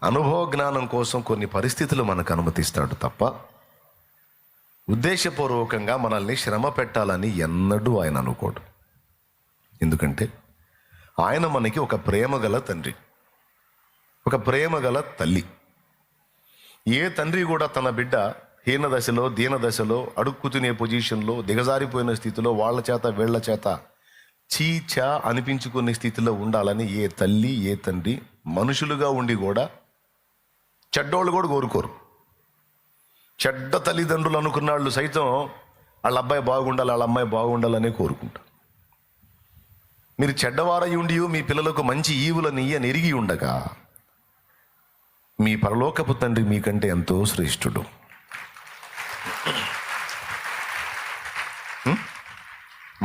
అనుభవ జ్ఞానం కోసం కొన్ని పరిస్థితులు మనకు అనుమతిస్తాడు తప్ప ఉద్దేశపూర్వకంగా మనల్ని శ్రమ పెట్టాలని ఎన్నడూ ఆయన అనుకోడు. ఎందుకంటే ఆయన మనకి ఒక ప్రేమగల తండ్రి, ఒక ప్రేమగల తల్లి. ఏ తండ్రి కూడా తన బిడ్డ హీన దశలో, దీన దశలో, అడుక్కు తినే పొజిషన్లో, దిగజారిపోయిన స్థితిలో, వాళ్ళ చేత వీళ్ళ చేత చీచా అనిపించుకునే స్థితిలో ఉండాలని ఏ తల్లి ఏ తండ్రి మనుషులుగా ఉండి కూడా చెడ్డోళ్ళు కూడా కోరుకోరు. చెడ్డ తల్లిదండ్రులు అనుకున్న వాళ్ళు సైతం వాళ్ళ అబ్బాయి బాగుండాలి, వాళ్ళ అమ్మాయి బాగుండాలనే కోరుకుంటారు. మీరు చెడ్డవారై ఉండి మీ పిల్లలకు మంచి ఈవులని ఎరిగి ఉండగా మీ పరలోకపు తండ్రి మీకంటే ఎంతో శ్రేష్ఠుడు.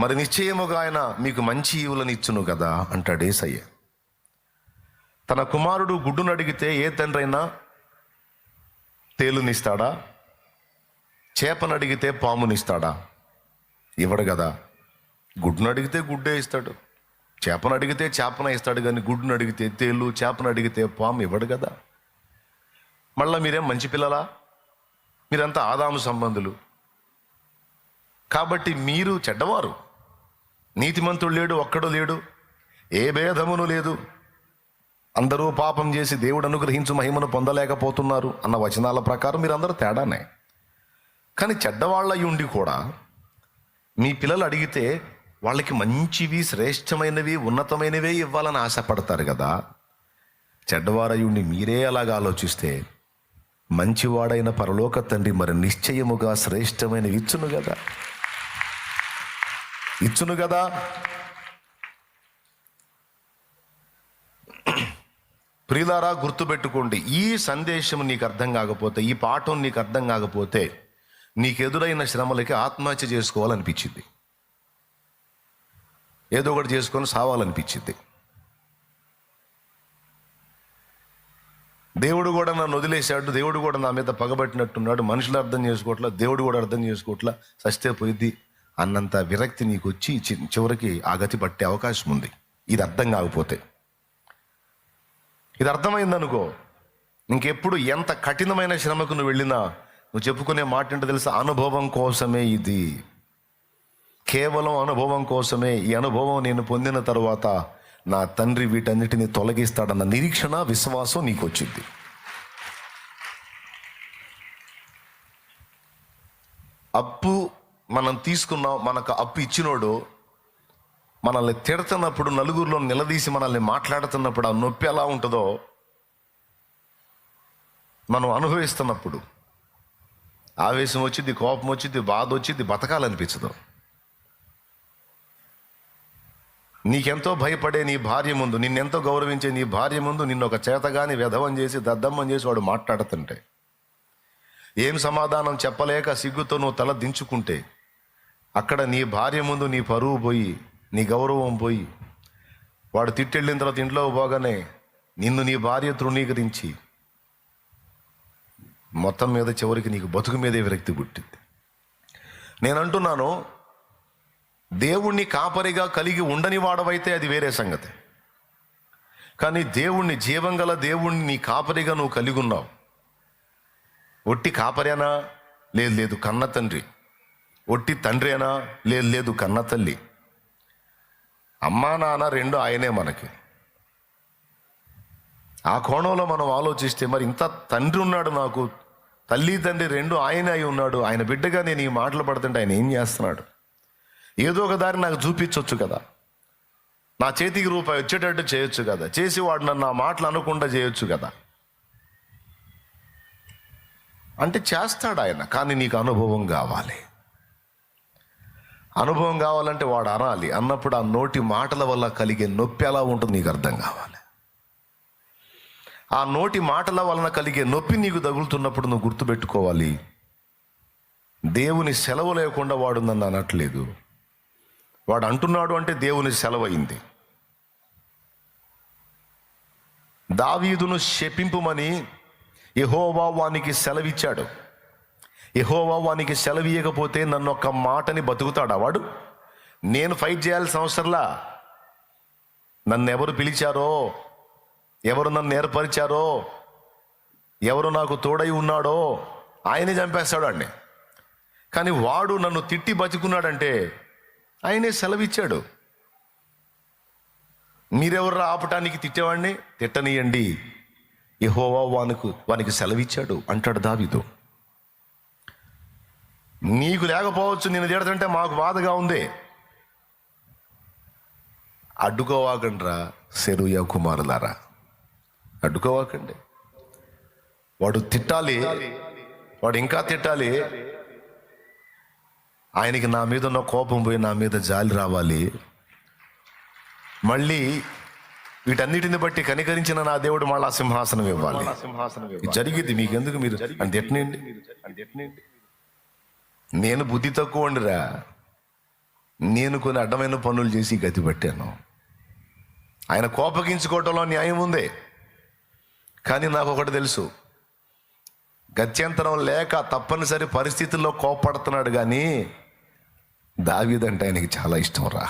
మరి నిశ్చయముగా ఆయన మీకు మంచి ఈవులను ఇచ్చును కదా అంటాడు యేసయ్య. తన కుమారుడు గుడ్డును అడిగితే ఏ తండ్రి అయినా తేలునిస్తాడా? చేపను అడిగితే పామునిస్తాడా? ఇవ్వడు కదా. గుడ్డును అడిగితే గుడ్డే ఇస్తాడు, చేపను అడిగితే చేపన ఇస్తాడు, కానీ గుడ్డును అడిగితే తేలు, చేపను అడిగితే పాము ఇవ్వడు కదా. మళ్ళీ మీరేం మంచి పిల్లలా? మీరంతా ఆదాము సంబంధులు కాబట్టి మీరు చెడ్డవారు. నీతిమంతుడు లేడు, ఒక్కడు లేడు, ఏ భేదమును లేదు, అందరూ పాపం చేసి దేవుడు అనుగ్రహించు మహిమను పొందలేకపోతున్నారు అన్న వచనాల ప్రకారం మీరందరూ తేడానే. కానీ చెడ్డవాళ్ళై ఉండి కూడా మీ పిల్లలు అడిగితే వాళ్ళకి మంచివి, శ్రేష్టమైనవి, ఉన్నతమైనవే ఇవ్వాలని ఆశపడతారు కదా. చెడ్డవారై ఉండి మీరే అలాగా ఆలోచిస్తే మంచివాడైన పరలోక తండ్రి మరి నిశ్చయముగా శ్రేష్టమైనవి ఇచ్చును కదా, ఇచ్చును కదా. ప్రియులారా, గుర్తుపెట్టుకోండి, ఈ సందేశం నీకు అర్థం కాకపోతే, ఈ పాఠం నీకు అర్థం కాకపోతే నీకు ఎదురైన శ్రమలకి ఆత్మహత్య చేసుకోవాలనిపించింది, ఏదో ఒకటి చేసుకొని సావాలనిపించింది. దేవుడు కూడా నన్ను వదిలేశాడు, దేవుడు కూడా నా మీద పగబట్టినట్టున్నాడు, మనుషులు అర్థం చేసుకోవట్లా, దేవుడు కూడా అర్థం చేసుకోవట్లా, సస్తే పోయిద్ది అన్నంత విరక్తి నీకు వచ్చి చివరికి ఆ గతి పట్టే అవకాశం ఉంది. ఇది అర్థం కాకపోతే. ఇది అర్థమైందనుకో, ఇంకెప్పుడు ఎంత కఠినమైన శ్రమకు నువ్వు వెళ్ళినా నువ్వు చెప్పుకునే మాట ఏంటో తెలుసా? అనుభవం కోసమే ఇది, కేవలం అనుభవం కోసమే. ఈ అనుభవం నేను పొందిన తర్వాత నా తండ్రి వీటన్నిటిని తొలగిస్తాడన్న నిరీక్షణ, విశ్వాసం నీకు వచ్చింది. అప్పు మనం తీసుకున్నాం, మనకు అప్పు ఇచ్చినోడు మనల్ని తిడుతున్నప్పుడు, నలుగురిలో నిలదీసి మనల్ని మాట్లాడుతున్నప్పుడు ఆ నొప్పి ఎలా ఉంటుందో మనం అనుభవిస్తున్నప్పుడు ఆవేశం వచ్చింది, కోపం వచ్చింది, బాధ వచ్చింది, బతకాలనిపించదు. నీకెంతో భయపడే నీ భార్య ముందు, నిన్నెంతో గౌరవించే నీ భార్య ముందు నిన్ను ఒక చేతగాని వెధవం చేసి, దద్దమ్మని చేసి వాడు మాట్లాడుతుంటే ఏం సమాధానం చెప్పలేక సిగ్గుతో నువ్వు తల దించుకుంటే అక్కడ నీ భార్య ముందు నీ పరువు పోయి, నీ గౌరవం పోయి, వాడు తిట్టెళ్ళిన తర్వాత ఇంట్లో పోగానే నిన్ను నీ భార్య తృణీకరించి మొత్తం మీద చివరికి నీకు బతుకు మీదే విరక్తి పుట్టింది. నేను అంటున్నాను, దేవుణ్ణి కాపరిగా కలిగి ఉండని వాడవైతే అది వేరే సంగతి. కానీ దేవుణ్ణి, జీవంగల దేవుణ్ణి నీ కాపరిగా నువ్వు కలిగి ఉన్నావు. ఒట్టి కాపరేనా? లేదు కన్న తండ్రి. ఒట్టి తండ్రేనా? లేదు కన్న తల్లి. అమ్మా నాన్న రెండు ఆయనే మనకి. ఆ కోణంలో మనం ఆలోచిస్తే మరి ఇంత తండ్రి ఉన్నాడు నాకు, తల్లి తండ్రి రెండు ఆయన అయి ఉన్నాడు, ఆయన బిడ్డగా నేను ఈ మాటలు పడుతుంటే ఆయన ఏం చేస్తున్నాడు? ఏదో ఒక దారి నాకు చూపించవచ్చు కదా, నా చేతికి రూపాయి వచ్చేటట్టు చేయొచ్చు కదా, చేసి వాడు నన్ను ఆ మాటలు అనకుండా చేయొచ్చు కదా. అంటే చేస్తాడు ఆయన, కానీ నీకు అనుభవం కావాలి. అనుభవం కావాలంటే వాడు అనాలి. అన్నప్పుడు ఆ నోటి మాటల వల్ల కలిగే నొప్పి ఎలా ఉంటుంది నీకు అర్థం కావాలి. ఆ నోటి మాటల వలన కలిగే నొప్పి నీకు తగులుతున్నప్పుడు నువ్వు గుర్తుపెట్టుకోవాలి, దేవుని సెలవు లేకుండా వాడు నన్ను అనట్లేదు, వాడు అంటున్నాడు అంటే దేవుని సెలవైంది. దావీదును శపింపుమని యెహోవా వానికి సెలవిచ్చాడు. యెహోవా వానికి సెలవీయకపోతే నన్ను ఒక్క మాటని బతుకుతాడా వాడు? నేను ఫైట్ చేయాల్సిన అవసరంలా. నన్ను ఎవరు పిలిచారో, ఎవరు నన్ను ఏర్పరిచారో, ఎవరు నాకు తోడై ఉన్నాడో ఆయనే చంపేస్తాడు అండి. కానీ వాడు నన్ను తిట్టి బతికున్నాడంటే ఆయనే సెలవిచ్చాడు. మీరెవరు ఆపటానికి తిట్టేవాడిని? తిట్టనియండి, యెహోవా వానికి సెలవిచ్చాడు అంటాడు దావీదు. నీకు లేకపోవచ్చు, నేను తిడతంటే మాకు బాధగా ఉంది. అడ్డుకోవాకండ్రా సెరూయా కుమారులారా, అడ్డుకోవాకండి. వాడు తిట్టాలి, వాడు ఇంకా తిట్టాలి. ఆయనకి నా మీద ఉన్న కోపం పోయి నా మీద జాలి రావాలి. మళ్ళీ వీటన్నిటిని బట్టి కనికరించిన నా దేవుడు మళ్ళా సింహాసనం ఇవ్వాలి. జరిగింది మీకెందుకు? మీరు అని తిట్టనండి. నేను బుద్ధి తక్కువ అండిరా, నేను కొన్ని అడ్డమైన పనులు చేసి గతి పట్టాను. ఆయన కోపగించుకోవటంలో న్యాయం ఉంది. కానీ నాకు ఒకటి తెలుసు, గత్యంతరం లేక తప్పనిసరి పరిస్థితుల్లో కోపడుతున్నాడు. కానీ దావీదంటే ఆయనకి చాలా ఇష్టం రా.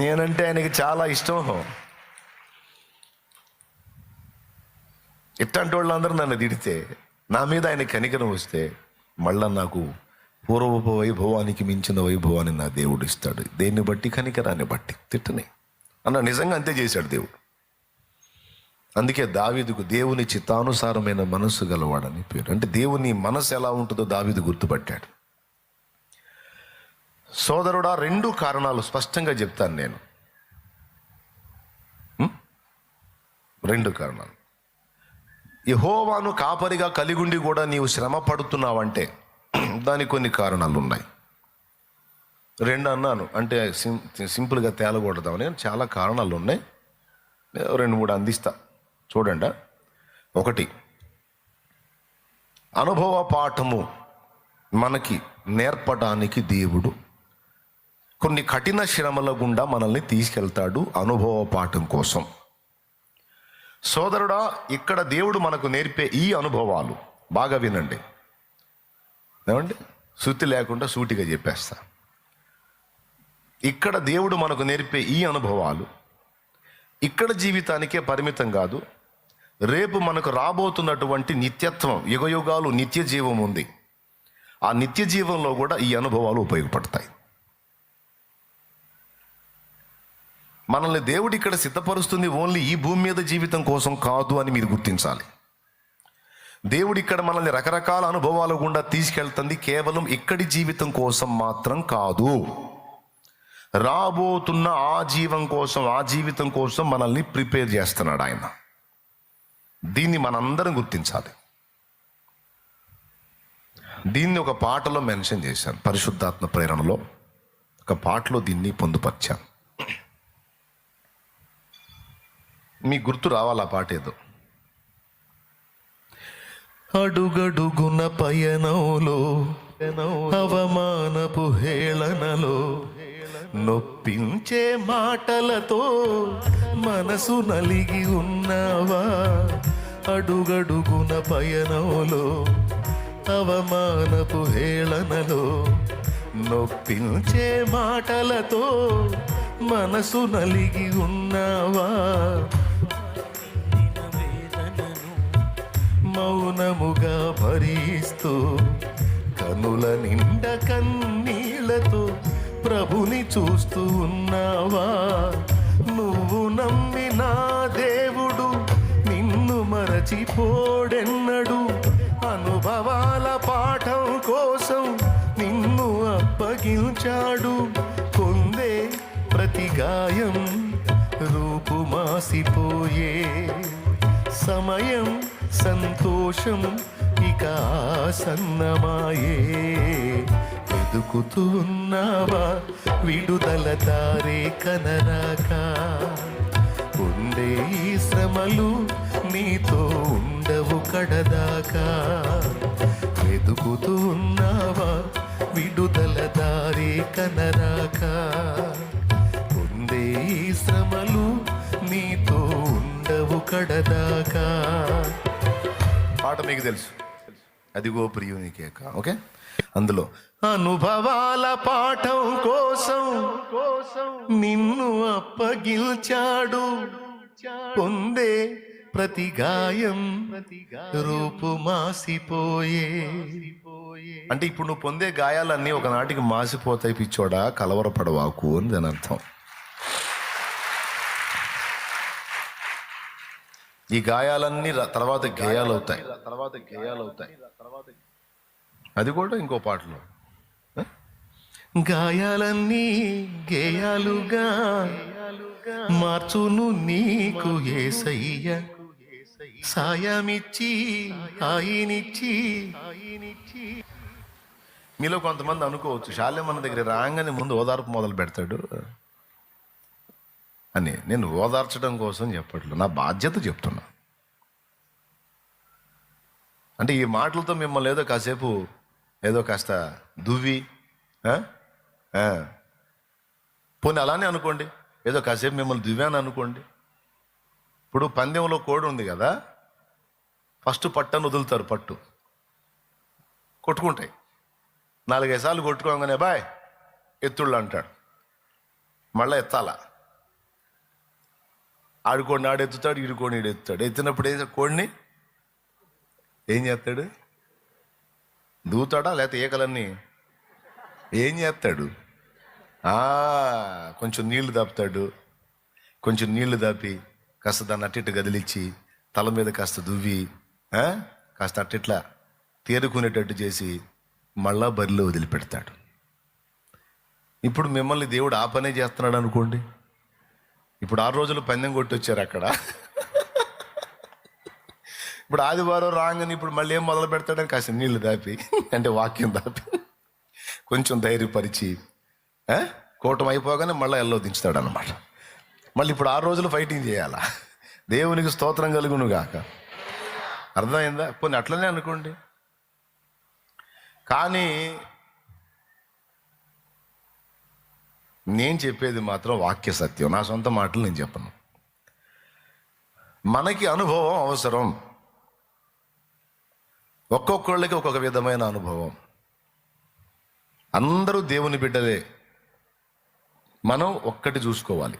నేనంటే ఆయనకి చాలా ఇష్టం. ఇట్లాంటి వాళ్ళందరూ నన్ను తిడితే, నా మీద ఆయన కనికరం వస్తే, మళ్ళా నాకు పూర్వపు వైభవానికి మించిన వైభవాన్ని నా దేవుడు ఇస్తాడు. దేన్ని బట్టి? కనికరాన్ని బట్టి. తిట్టని అన్న నిజంగా అంతే చేశాడు దేవుడు. అందుకే దావీదుకు దేవుని చిత్తానుసారమైన మనస్సు గలవాడని పేరు. అంటే దేవుని మనసు ఎలా ఉంటుందో దావీదు గుర్తుపట్టాడు. సోదరుడా, 2 కారణాలు స్పష్టంగా చెప్తాను నేను. 2 కారణాలు. యెహోవాను కాపరిగా కలిగుండి కూడా నీవు శ్రమ పడుతున్నావంటే దానికి కొన్ని కారణాలు ఉన్నాయి. 2 అన్నాను అంటే సింపుల్గా తేలకూడదామని. చాలా కారణాలు ఉన్నాయి, 2-3 అందిస్తా. చూడండి. 1, అనుభవ పాఠము మనకి నేర్పడానికి దేవుడు కొన్ని కఠిన శ్రమల గుండా మనల్ని తీసుకెళ్తాడు అనుభవ పాఠం కోసం. సోదరుడా, ఇక్కడ దేవుడు మనకు నేర్పే ఈ అనుభవాలు బాగా వినండి. ఏమండి, శృతి లేకుండా సూటిగా చెప్పేస్తా. ఇక్కడ దేవుడు మనకు నేర్పే ఈ అనుభవాలు ఇక్కడ జీవితానికే పరిమితం కాదు, రేపు మనకు రాబోతున్నటువంటి నిత్యత్వం, యుగయుగాలు నిత్య జీవం ఉంది. ఆ నిత్య జీవంలో కూడా ఈ అనుభవాలు ఉపయోగపడతాయి. మనల్ని దేవుడు ఇక్కడ సిద్ధపరుస్తుంది ఓన్లీ ఈ భూమి మీద జీవితం కోసం కాదు అని మీరు గుర్తించాలి. దేవుడు ఇక్కడ మనల్ని రకరకాల అనుభవాల గుండా తీసుకెళ్తుంది కేవలం ఇక్కడి జీవితం కోసం మాత్రం కాదు. రాబోతున్న ఆ జీవితం కోసం మనల్ని ప్రిపేర్ చేస్తున్నాడు ఆయన. దీన్ని మనందరం గుర్తించాలి. దీన్ని ఒక పాటలో మెన్షన్ చేశాను, పరిశుద్ధాత్మ ప్రేరణలో ఒక పాటలో దీన్ని పొందుపరిచాను. మీకు గుర్తు రావాలి ఆ పాట ఏదో. అడుగడుగున పయనంలో అవమానపు హేళనలో నొప్పించే మాటలతో మనసు నలిగి ఉన్నావా. అడుగడుగున పయనంలో అవమానపు హేళనలో నొప్పించే మాటలతో మనసు నలిగి ఉన్నావా. మౌనముగా భరిస్తూ కనుల నిండ కన్నీళ్లతో ప్రభుని చూస్తూ ఉన్నావా. నువ్వు నమ్మిన దేవుడు నిన్ను మరచిపోడెన్నడు. అనుభవాల పాఠం కోసం నిన్ను అప్పగించాడు. పొందే ప్రతి గాయం రూపుమాసిపోయే సమయం సంతోషం ఇక ఆసన్నమాయే. వెతుకుతూ ఉన్నావా విడుదల దారే కనరాక. ఉండే ఈ శ్రమలు నీతో ఉండవు కడదాకా. వెతుకుతూ ఉన్నావా విడుదల దారే కనరాక. ఉండే ఈ శ్రమలు నీతో ఉండవు కడదాకా. పాట మీకు తెలుసు, అదిగో ప్రియుని కేక. ఓకే, అందులో అనుభవాల పాఠం కోసం నిన్ను అప్పగించాడు. పొందే ప్రతి గాయం రూపు మాసిపోయే. అంటే ఇప్పుడు నువ్వు పొందే గాయాలన్నీ ఒకనాటికి మాసిపోతాయి పిచ్చోడా, కలవరపడవాకు అని దాని అర్థం. ఈ గాయాలన్నీ తర్వాత గేయాలవుతాయి. అది కూడా ఇంకో పాటలో, గాయాలన్నీ గేయాలుగా మార్చును నీకు యేసయ్య, సాయమిచ్చి హాయినిచ్చి. మీలో కొంతమంది అనుకోవచ్చు, శాల్యం మన దగ్గర రాగానే ముందు ఓదార్పు మొదలు పెడతాడు అని. నేను ఓదార్చడం కోసం చెప్పట్లేదు, నా బాధ్యత చెప్తున్నా. అంటే ఈ మాటలతో మిమ్మల్ని ఏదో కాసేపు ఏదో కాస్త దువ్వి పోనీ అలానే అనుకోండి, ఏదో కాసేపు మిమ్మల్ని దువ్వాను అనుకోండి. ఇప్పుడు పందెంలో కోడి ఉంది కదా, ఫస్ట్ పట్టను వదులుతారు, పట్టు కొట్టుకుంటాయి. 4-5 సార్లు కొట్టుకోగానే బాయ్ ఎత్తుళ్ళు అంటాడు, మళ్ళీ ఎత్తాలా. ఆడుకోండి ఆడెత్తుతాడు, ఈడుకోండి ఈడెత్తుతాడు. ఎత్తినప్పుడు కోడిని ఏం చేస్తాడు? దూతాడా లేకపోతే ఏకలన్నీ ఏం చేస్తాడు? కొంచెం నీళ్లు దాపుతాడు. కొంచెం నీళ్లు దాపి కాస్త దాన్ని అట్టిట్టు గదిలిచ్చి తల మీద కాస్త దువ్వి కాస్త అట్టిట్లా తేరుకునేటట్టు చేసి మళ్ళా బరిలో వదిలిపెడతాడు. ఇప్పుడు మిమ్మల్ని దేవుడు ఆ పనే చేస్తున్నాడు అనుకోండి. ఇప్పుడు 6 రోజులు పందెం కొట్టొచ్చారు అక్కడ. ఇప్పుడు ఆదివారం రాగానే ఇప్పుడు మళ్ళీ ఏం మొదలు పెడతాడని కాస్త నీళ్లు దాపి, అంటే వాక్యం దాపి కొంచెం ధైర్యపరిచి కూటమి అయిపోగానే మళ్ళీ ఎల్లో దించుతాడు అనమాట. మళ్ళీ ఇప్పుడు 6 రోజులు ఫైటింగ్ చేయాలా. దేవునికి స్తోత్రం కలుగును గాక. అర్థమైందా? పోనీ అట్లనే అనుకోండి. కానీ నేను చెప్పేది మాత్రం వాక్య సత్యం, నా సొంత మాటలు నేను చెప్పను. మనకి అనుభవం అవసరం, ఒక్కొక్కళ్ళకి ఒక్కొక్క విధమైన అనుభవం. అందరూ దేవుని బిడ్డలే. మనం ఒక్కటి చూసుకోవాలి,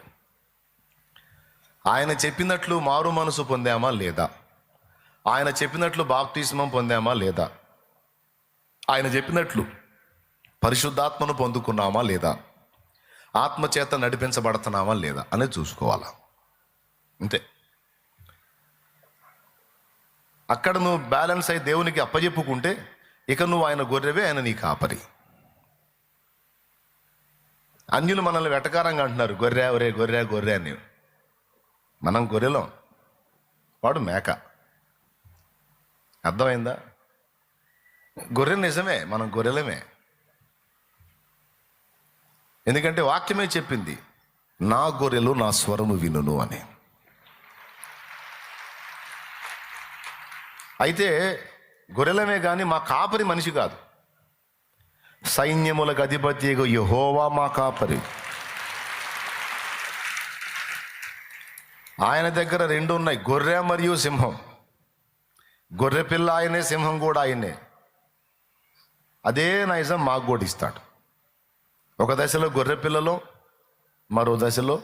ఆయన చెప్పినట్లు మారు మనసు పొందామా లేదా, ఆయన చెప్పినట్లు బాప్తిస్మం పొందామా లేదా, ఆయన చెప్పినట్లు పరిశుద్ధాత్మను పొందుకున్నామా లేదా, ఆత్మచేత నడిపించబడుతున్నామా లేదా అనేది చూసుకోవాలా. అంతే. అక్కడ నువ్వు బ్యాలెన్స్ అయి దేవునికి అప్పచెప్పుకుంటే ఇక నువ్వు ఆయన గొర్రెవే, ఆయన నీ కాపరి. అన్యులు మనల్ని వెటకారంగా అంటున్నారు, గొర్రె ఒరే గొర్రె గొర్రె అని. మనం గొర్రెలం, వాడు మేక. అర్థమైందా? గొర్రె నిజమే, మనం గొర్రెలమే. ఎందుకంటే వాక్యమే చెప్పింది, నా గొర్రెలు నా స్వరము వినును అని. అయితే గొర్రెలమే కానీ మా కాపరి మనిషి కాదు. సైన్యములకు అధిపతి యెహోవా మా కాపరి. ఆయన దగ్గర 2 ఉన్నాయి, గొర్రె మరియు సింహం. గొర్రె పిల్ల ఆయనే, సింహం కూడా ఆయనే. అదే నైజం మాకు కూడా ఇస్తాడు. ఒక దశలో గొర్రె పిల్లలో, మరో దశలో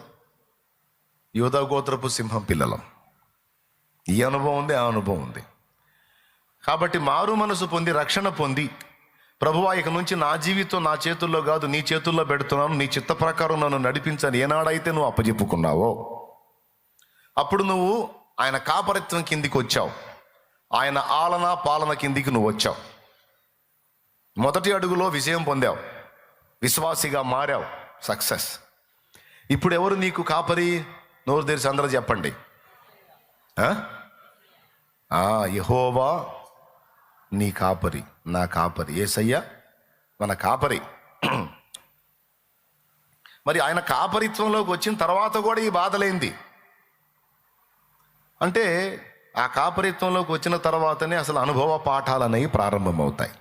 యూదా గోత్రపు సింహం పిల్లలం. ఈ అనుభవం ఉంది, ఆ అనుభవం ఉంది. కాబట్టి మారు మనసు పొంది రక్షణ పొంది, ప్రభువా ఇక నుంచి నా జీవితం నా చేతుల్లో కాదు నీ చేతుల్లో పెడుతున్నాను, నీ చిత్త ప్రకారం నన్ను నడిపించని ఏనాడైతే నువ్వు అప్పచెప్పుకున్నావో అప్పుడు నువ్వు ఆయన కాపరిత్వం కిందికి వచ్చావు, ఆయన ఆలన పాలన కిందికి నువ్వు వచ్చావు. మొదటి అడుగులో విజయం పొందావు, విశ్వాసిగా మారావు, సక్సెస్. ఇప్పుడు ఎవరు నీకు కాపరి? నోరు తెరిచి అందరూ చెప్పండి. యెహోవా నీ కాపరి, నా కాపరి. యేసయ్య మన కాపరి. మరి ఆయన కాపరిత్వంలోకి వచ్చిన తర్వాత కూడా ఈ బాధలేంది అంటే, ఆ కాపరిత్వంలోకి వచ్చిన తర్వాతనే అసలు అనుభవ పాఠాలు అనేవి ప్రారంభమవుతాయి.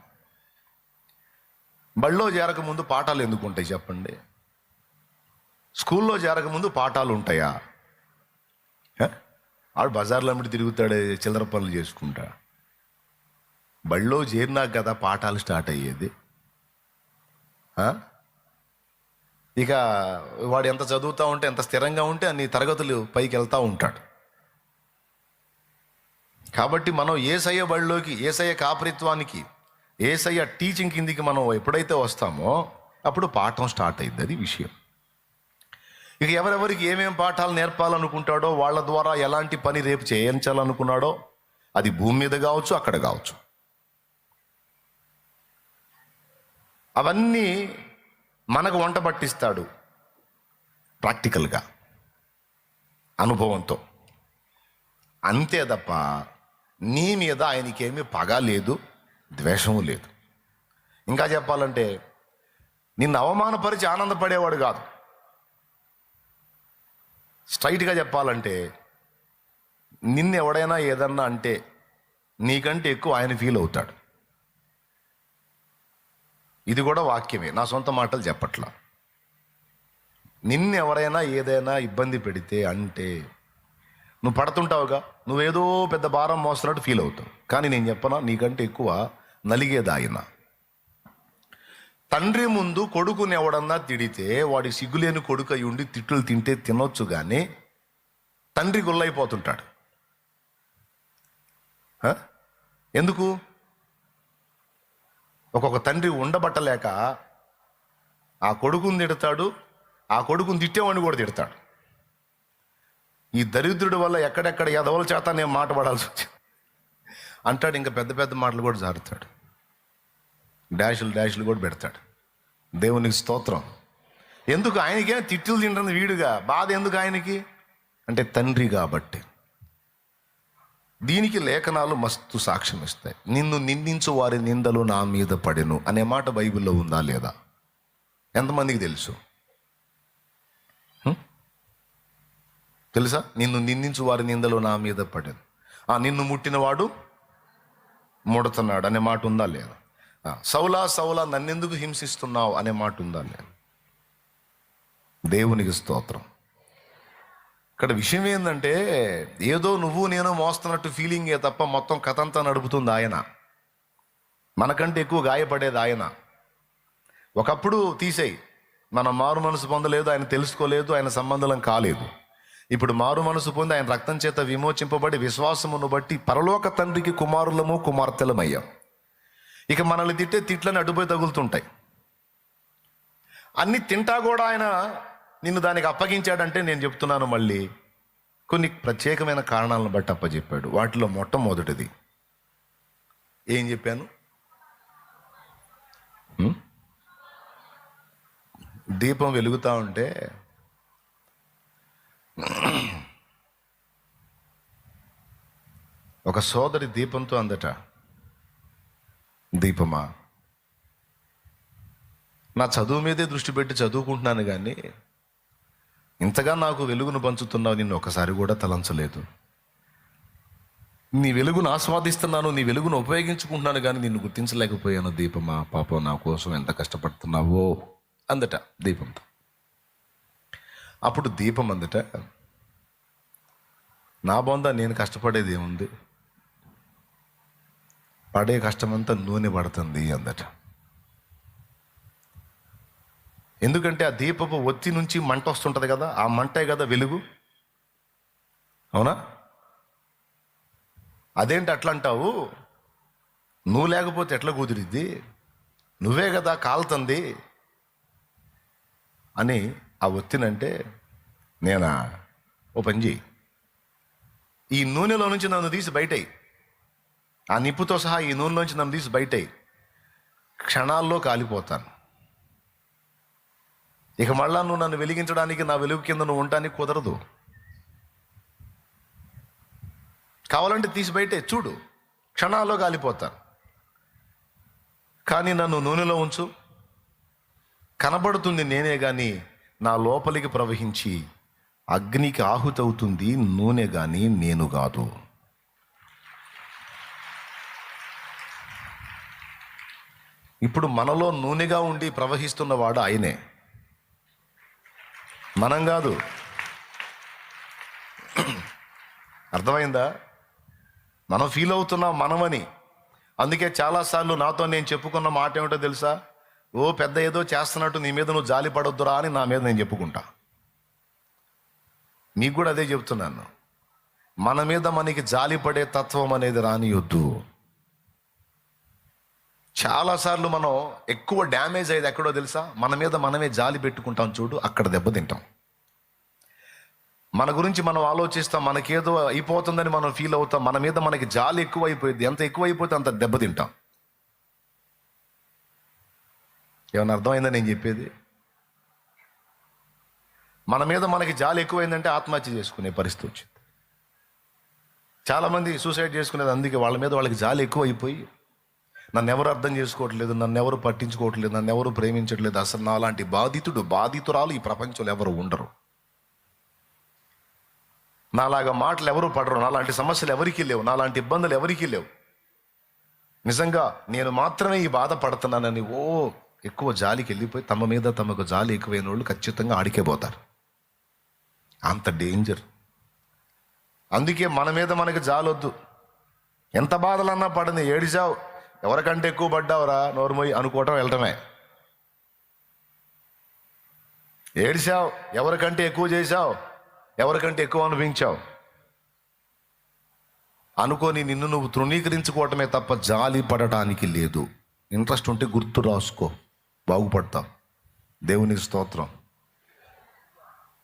బళ్ళో చేరకముందు పాఠాలు ఎందుకు ఉంటాయి చెప్పండి? స్కూల్లో చేరకముందు పాఠాలు ఉంటాయా? ఆడు బజార్లో అమ్మిడి తిరుగుతాడే, చిల్లర పనులు చేసుకుంటా. బళ్ళో చేరినాక కదా పాఠాలు స్టార్ట్ అయ్యేది. ఇక వాడు ఎంత చదువుతూ ఉంటే, ఎంత స్థిరంగా ఉంటే అన్ని తరగతులు పైకి వెళ్తూ ఉంటాడు. కాబట్టి మనం యేసయ్య బడిలోకి, యేసయ్య కాపరిత్వానికి, యేసయ్య టీచింగ్ కిందికి మనం ఎప్పుడైతే వస్తామో అప్పుడు పాఠం స్టార్ట్ అయింది. అది విషయం. ఇక ఎవరెవరికి ఏమేం పాఠాలు నేర్పాలనుకుంటాడో, వాళ్ళ ద్వారా ఎలాంటి పని రేపు చేయించాలనుకున్నాడో, అది భూమి మీద కావచ్చు, అక్కడ కావచ్చు, అవన్నీ మనకు వంట పట్టిస్తాడు ప్రాక్టికల్గా, అనుభవంతో. అంతే తప్ప నీ మీద ఆయనకేమీ పగ లేదు, ద్వేషము లేదు. ఇంకా చెప్పాలంటే నిన్ను అవమానపరిచి ఆనందపడేవాడు కాదు. స్ట్రైట్గా చెప్పాలంటే నిన్ను ఎవడైనా ఏదన్నా అంటే నీకంటే ఎక్కువ ఆయన ఫీల్ అవుతాడు. ఇది కూడా వాక్యమే, నా సొంత మాటలు చెప్పట్లా. నిన్ను ఎవరైనా ఏదైనా ఇబ్బంది పెడితే అంటే నువ్వు పడుతుంటావుగా, నువ్వేదో పెద్ద భారం మోస్తున్నట్టు ఫీల్ అవుతావు. కానీ నేను చెప్పనా, నీకంటే ఎక్కువ నలిగేది ఆయన. తండ్రి ముందు కొడుకుని ఎవడన్నా తిడితే వాడి సిగ్గులేని కొడుకు అయి ఉండి తిట్లు తింటే తినొచ్చు, కానీ తండ్రి గుల్లైపోతుంటాడు. ఎందుకు? ఒక్కొక్క తండ్రి ఉండబట్టలేక ఆ కొడుకుని తిడతాడు, ఆ కొడుకుని తిట్టేవాడిని కూడా తిడతాడు. ఈ దరిద్రుడి వల్ల ఎక్కడెక్కడ ఎదవల చేత నేను మాట పడాల్సి వచ్చింది అంటాడు. ఇంకా పెద్ద పెద్ద మాటలు కూడా జారుతాడు, డాషులు కూడా పెడతాడు. దేవునికి స్తోత్రం. ఎందుకు? ఆయనకే తిట్లు తింటుంది వీడుగా, బాధ ఎందుకు ఆయనకి అంటే తండ్రి కాబట్టి. దీనికి లేఖనాలు మస్తు సాక్ష్యం ఇస్తాయి. నిన్ను నిందించు వారి నిందలు నా మీద పడెను అనే మాట బైబిల్లో ఉందా లేదా? ఎంతమందికి తెలుసు? తెలుసా? నిన్ను నిందించు వారి నిందలు నా మీద పడెను, నిన్ను ముట్టినవాడు ముడుతున్నాడు అనే మాట ఉందా లేదా? సౌలా సౌలా నన్నెందుకు హింసిస్తున్నావు అనే మాట ఉందా లేదా? దేవునికి స్తోత్రం. ఇక్కడ విషయం ఏంటంటే ఏదో నువ్వు నేను మోస్తున్నట్టు ఫీలింగే తప్ప మొత్తం కథ అంతా నడుపుతుంది ఆయన. మనకంటే ఎక్కువ గాయపడేది ఆయన. ఒకప్పుడు తీసేయి, మనం మారు మనసు పొందలేదు, ఆయన తెలుసుకోలేదు, ఆయన సంబంధం కాలేదు. ఇప్పుడు మారు మనసు పొంది ఆయన రక్తం చేత విమోచింపబడి విశ్వాసమును బట్టి పరలోక తండ్రికి కుమారులము కుమార్తెలమయ్యాం. ఇక మనల్ని తిట్టే తిట్లని అడ్డుపోయి తగులుతుంటాయి. అన్ని తింటా కూడా ఆయన నిన్ను దానికి అప్పగించాడంటే నేను చెప్తున్నాను, మళ్ళీ కొన్ని ప్రత్యేకమైన కారణాలను బట్టి అప్పచెప్పాడు. వాటిలో మొట్టమొదటిది ఏం చెప్పాను? దీపం వెలుగుతూ ఉంటే ఒక సోదరి దీపంతో అందట, దీపమా, నా చదువు మీదే దృష్టి పెట్టి చదువుకుంటున్నాను, కానీ ఇంతగా నాకు వెలుగును పంచుతున్నావు, నిన్ను ఒకసారి కూడా తలంచలేదు. నీ వెలుగును ఆస్వాదిస్తున్నాను, నీ వెలుగును ఉపయోగించుకుంటున్నాను, కానీ నిన్ను గుర్తించలేకపోయాను. దీపమా, పాపం నా కోసం ఎంత కష్టపడుతున్నావో అందట దీపంతో. అప్పుడు దీపం అందట, నా బొంద నేను కష్టపడేది ఏముంది, పడే కష్టమంతా నూనె పడుతుంది అందట. ఎందుకంటే ఆ దీపపు ఒత్తి నుంచి మంట వస్తుంటుంది కదా, ఆ మంటే కదా వెలుగు. అవునా? అదేంటి అట్లా అంటావు? నువ్వు లేకపోతే ఎట్లా కుదిరిద్ది, నువ్వే కదా కాలుతుంది అని ఆ ఒత్తినంటే, నేనా ఓ పని చేయి, ఈ నూనెలో నుంచి నన్ను తీసి బయటయి, ఆ నిప్పుతో సహా ఈ నూనెలోంచి నన్ను తీసి బయటయి, క్షణాల్లో కాలిపోతాను. ఇక మళ్ళా నువ్వు నన్ను వెలిగించడానికి, నా వెలుగు కింద నువ్వు ఉండడానికి కుదరదు. కావాలంటే తీసి బయటే చూడు, క్షణాల్లో కాలిపోతాను. కానీ నన్ను నూనెలో ఉంచు, కనబడుతుంది నేనే, కానీ నా లోపలికి ప్రవహించి అగ్నికి ఆహుతవుతుంది నూనె, కానీ నేను కాదు. ఇప్పుడు మనలో నూనెగా ఉండి ప్రవహిస్తున్నవాడు ఆయనే, మనం కాదు. అర్థమైందా? మనం ఫీల్ అవుతున్నాం మనమని. అందుకే చాలాసార్లు నాతో నేను చెప్పుకున్న మాట ఏమిటో తెలుసా? ఓ పెద్ద ఏదో చేస్తున్నట్టు నీ మీద నువ్వు జాలి పడొద్దురా అని నా మీద నేను చెప్పుకుంటా. నీకు కూడా అదే చెప్తున్నాను. మన మీద మనకి జాలిపడే తత్వం అనేది రానియొద్దు. చాలాసార్లు మనం ఎక్కువ డ్యామేజ్ అయ్యేది ఎక్కడో తెలుసా? మన మీద మనమే జాలి పెట్టుకుంటాం చూడు, అక్కడ దెబ్బతింటాం. మన గురించి మనం ఆలోచిస్తాం, మనకేదో అయిపోతుందని మనం ఫీల్ అవుతాం, మన మీద మనకి జాలి ఎక్కువ అయిపోయింది. ఎంత ఎక్కువ అయిపోతే అంత దెబ్బతింటాం. ఏమన్నా అర్థమైందా నేను చెప్పేది? మన మీద మనకి జాలి ఎక్కువైందంటే ఆత్మహత్య చేసుకునే పరిస్థితి వచ్చింది. చాలామంది సూసైడ్ చేసుకునేది అందుకే, వాళ్ళ మీద వాళ్ళకి జాలి ఎక్కువ అయిపోయి, నన్ను ఎవరు అర్థం చేసుకోవట్లేదు, నన్ను ఎవరు పట్టించుకోవట్లేదు, నన్ను ఎవరు ప్రేమించట్లేదు, అసలు నాలాంటి బాధితురాలు ఈ ప్రపంచంలో ఎవరు ఉండరు, నాలాగా మాటలు ఎవరు పడరు, నాలాంటి సమస్యలు ఎవరికి లేవు, నాలాంటి ఇబ్బందులు ఎవరికి లేవు, నిజంగా నేను మాత్రమే ఈ బాధ పడుతున్నానని ఎక్కువ జాలికి వెళ్ళిపోయి తమ మీద తమకు జాలి ఎక్కువైన వాళ్ళు ఖచ్చితంగా ఆడికే పోతారు. అంత డేంజర్. అందుకే మన మీద మనకి జాలొద్దు. ఎంత బాధలన్నా పడింది, ఏడిచావు, ఎవరికంటే ఎక్కువ పడ్డావురా నోరుమొయ్యి అనుకోవటం వెళ్ళటమే. ఏడిచావు, ఎవరికంటే ఎక్కువ చేశావు, ఎవరికంటే ఎక్కువ అనిపించావు అనుకొని నిన్ను నువ్వు తృణీకరించుకోవటమే తప్ప జాలి పడటానికి లేదు. ఇంట్రెస్ట్ ఉంటే గుర్తు రాసుకో, బాగుపడతాం. దేవునికి స్తోత్రం.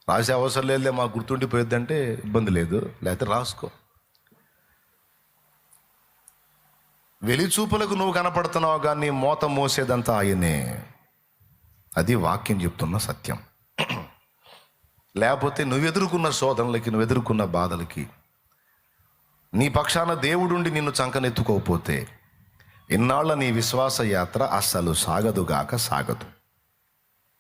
రాసే అవసరం లేదులే, మాకు గుర్తుండిపోయిద్దంటే ఇబ్బంది లేదు, లేకపోతే రాసుకో. వెలిచూపులకు నువ్వు కనపడుతున్నావు కానీ మోత మోసేదంతా ఆయనే. అది వాక్యం చెప్తున్న సత్యం. లేకపోతే నువ్వు ఎదుర్కొన్న శోధనలకి, నువ్వు ఎదుర్కొన్న బాధలకి నీ పక్షాన దేవుడుండి నిన్ను చంకనెత్తుకోకపోతే ఇన్నాళ్ళ నీ విశ్వాస యాత్ర అస్సలు సాగదుగాక సాగదు.